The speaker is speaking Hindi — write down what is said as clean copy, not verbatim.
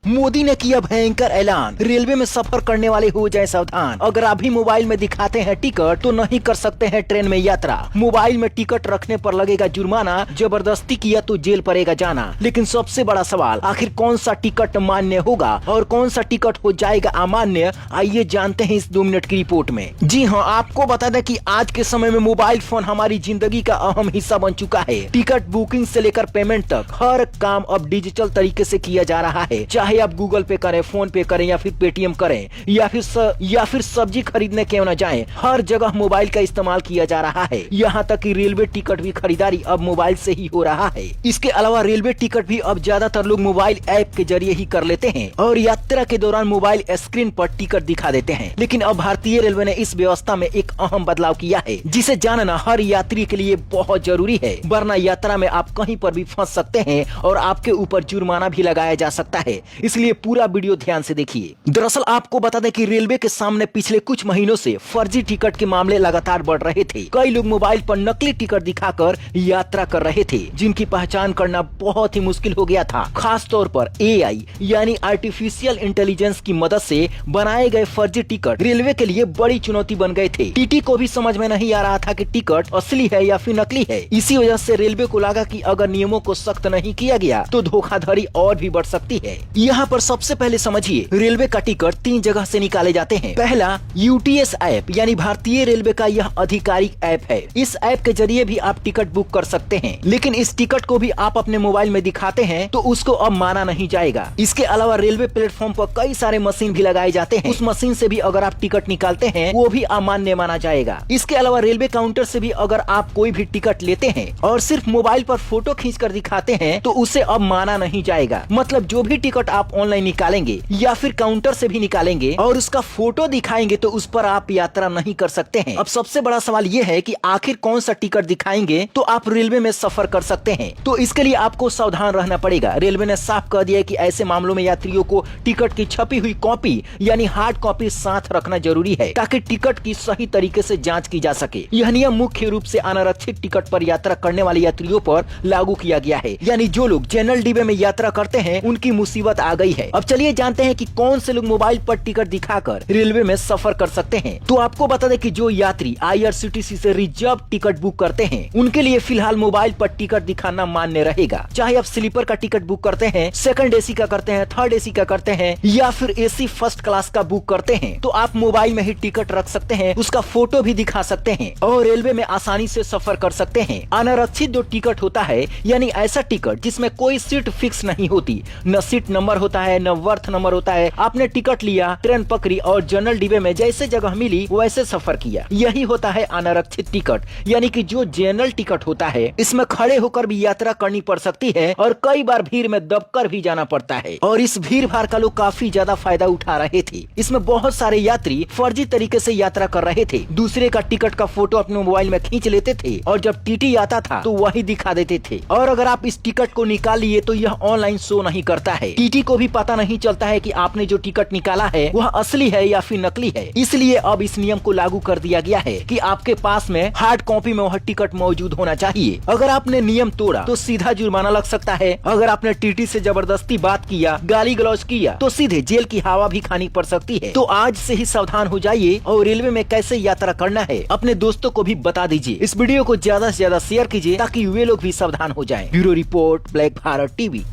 मोदी ने किया भयंकर ऐलान, रेलवे में सफर करने वाले हो जाए सावधान। अगर आप भी मोबाइल में दिखाते हैं टिकट तो नहीं कर सकते हैं ट्रेन में यात्रा। मोबाइल में टिकट रखने पर लगेगा जुर्माना, जबरदस्ती किया तो जेल पड़ेगा जाना। लेकिन सबसे बड़ा सवाल, आखिर कौन सा टिकट मान्य होगा और कौन सा टिकट हो जाएगा अमान्य? आइए जानते हैं इस 2 मिनट की रिपोर्ट में। जी हाँ, आपको बता दें कि आज के समय में मोबाइल फोन हमारी जिंदगी का अहम हिस्सा बन चुका है। टिकट बुकिंग से लेकर पेमेंट तक हर काम अब डिजिटल तरीके से किया जा रहा है। चाहे आप गूगल पे करें, फोन पे करें या फिर पेटीएम करें या फिर सब्जी खरीदने क्यों न जाएं, हर जगह मोबाइल का इस्तेमाल किया जा रहा है। यहाँ तक कि रेलवे टिकट भी खरीदारी अब मोबाइल से ही हो रहा है। इसके अलावा रेलवे टिकट भी अब ज्यादातर लोग मोबाइल ऐप के जरिए ही कर लेते हैं और यात्रा के दौरान मोबाइल स्क्रीन पर टिकट दिखा देते हैं। लेकिन अब भारतीय रेलवे ने इस व्यवस्था में एक अहम बदलाव किया है, जिसे जानना हर यात्री के लिए बहुत जरूरी है, वरना यात्रा में आप कहीं पर भी फंस सकते हैं और आपके ऊपर जुर्माना भी लगाया जा सकता है। इसलिए पूरा वीडियो ध्यान से देखिए। दरअसल आपको बता दें कि रेलवे के सामने पिछले कुछ महीनों से फर्जी टिकट के मामले लगातार बढ़ रहे थे। कई लोग मोबाइल पर नकली टिकट दिखाकर यात्रा कर रहे थे, जिनकी पहचान करना बहुत ही मुश्किल हो गया था। खास तौर पर एआई यानी आर्टिफिशियल इंटेलिजेंस की मदद से बनाए गए फर्जी टिकट रेलवे के लिए बड़ी चुनौती बन गए थे। टीटी को भी समझ में नहीं आ रहा था कि टिकट असली है या फिर नकली है। इसी वजह से रेलवे को लगा कि अगर नियमों को सख्त नहीं किया गया तो धोखाधड़ी और भी बढ़ सकती है। यहाँ पर सबसे पहले समझिए, रेलवे का टिकट 3 जगह से निकाले जाते हैं। पहला, यूटीएस ऐप यानी भारतीय रेलवे का यह आधिकारिक ऐप है। इस ऐप के जरिए भी आप टिकट बुक कर सकते हैं, लेकिन इस टिकट को भी आप अपने मोबाइल में दिखाते हैं तो उसको अब माना नहीं जाएगा। इसके अलावा रेलवे प्लेटफॉर्म पर कई सारे मशीन भी लगाए जाते हैं। उस मशीन से भी अगर आप टिकट निकालते हैं वो भी अमान्य माना जाएगा। इसके अलावा रेलवे काउंटर से भी अगर आप कोई भी टिकट लेते हैं और सिर्फ मोबाइल पर फोटो खींचकर दिखाते हैं तो उसे अब माना नहीं जाएगा। मतलब जो भी टिकट आप ऑनलाइन निकालेंगे या फिर काउंटर से भी निकालेंगे और उसका फोटो दिखाएंगे तो उस पर आप यात्रा नहीं कर सकते हैं। अब सबसे बड़ा सवाल ये है कि आखिर कौन सा टिकट दिखाएंगे तो आप रेलवे में सफर कर सकते हैं। तो इसके लिए आपको सावधान रहना पड़ेगा। रेलवे ने साफ कह दिया है कि ऐसे मामलों में यात्रियों को टिकट की छपी हुई कॉपी यानी हार्ड कॉपी साथ रखना जरूरी है, ताकि टिकट की सही तरीके से जांच की जा सके। यह नियम मुख्य रूप से अनारक्षित टिकट पर यात्रा करने वाले यात्रियों पर लागू किया गया है, यानी जो लोग जनरल डिब्बे में यात्रा करते हैं उनकी मुसीबत आ गई है। अब चलिए जानते हैं कि कौन से लोग मोबाइल पर टिकट दिखाकर रेलवे में सफर कर सकते हैं। तो आपको बता दें कि जो यात्री आईआरसीटीसी से रिजर्व टिकट बुक करते हैं उनके लिए फिलहाल मोबाइल पर टिकट दिखाना मान्य रहेगा। चाहे आप स्लीपर का टिकट बुक करते हैं, सेकंड एसी का करते हैं, थर्ड एसी का करते हैं या फिर एसी फर्स्ट क्लास का बुक करते हैं, तो आप मोबाइल में ही टिकट रख सकते हैं, उसका फोटो भी दिखा सकते हैं और रेलवे में आसानी से सफर कर सकते हैं। अनारक्षित जो टिकट होता है यानी ऐसा टिकट जिसमें कोई सीट फिक्स नहीं होती, न सीट नंबर होता है न वर्थ नंबर होता है, आपने टिकट लिया, ट्रेन पकड़ी और जनरल डिब्बे में जैसे जगह मिली वैसे सफर किया, यही होता है अनारक्षित टिकट। यानी कि जो जनरल टिकट होता है इसमें खड़े होकर भी यात्रा करनी पड़ सकती है और कई बार भीड़ में दबकर भी जाना पड़ता है और इस भीड़ भाड़ का लोग काफी ज्यादा फायदा उठा रहे थे। इसमें बहुत सारे यात्री फर्जी तरीके से यात्रा कर रहे थे, दूसरे का टिकट का फोटो अपने मोबाइल में खींच लेते थे और जब टीटी आता था तो वही दिखा देते थे। और अगर आप इस टिकट को निकाल लिए तो यह ऑनलाइन शो नहीं करता है। टीटी को भी पता नहीं चलता है कि आपने जो टिकट निकाला है वह असली है या फिर नकली है। इसलिए अब इस नियम को लागू कर दिया गया है कि आपके पास में हार्ड कॉपी में वह टिकट मौजूद होना चाहिए। अगर आपने नियम तोड़ा तो सीधा जुर्माना लग सकता है। अगर आपने टीटी से जबरदस्ती बात किया, गाली गलौज किया तो सीधे जेल की हवा भी खानी पड़ सकती है। तो आज से ही सावधान हो जाइए और रेलवे में कैसे यात्रा करना है अपने दोस्तों को भी बता दीजिए। इस वीडियो को ज्यादा से ज्यादा शेयर कीजिए ताकि वे लोग भी सावधान हो जाएं। Bureau report, black Bharat TV.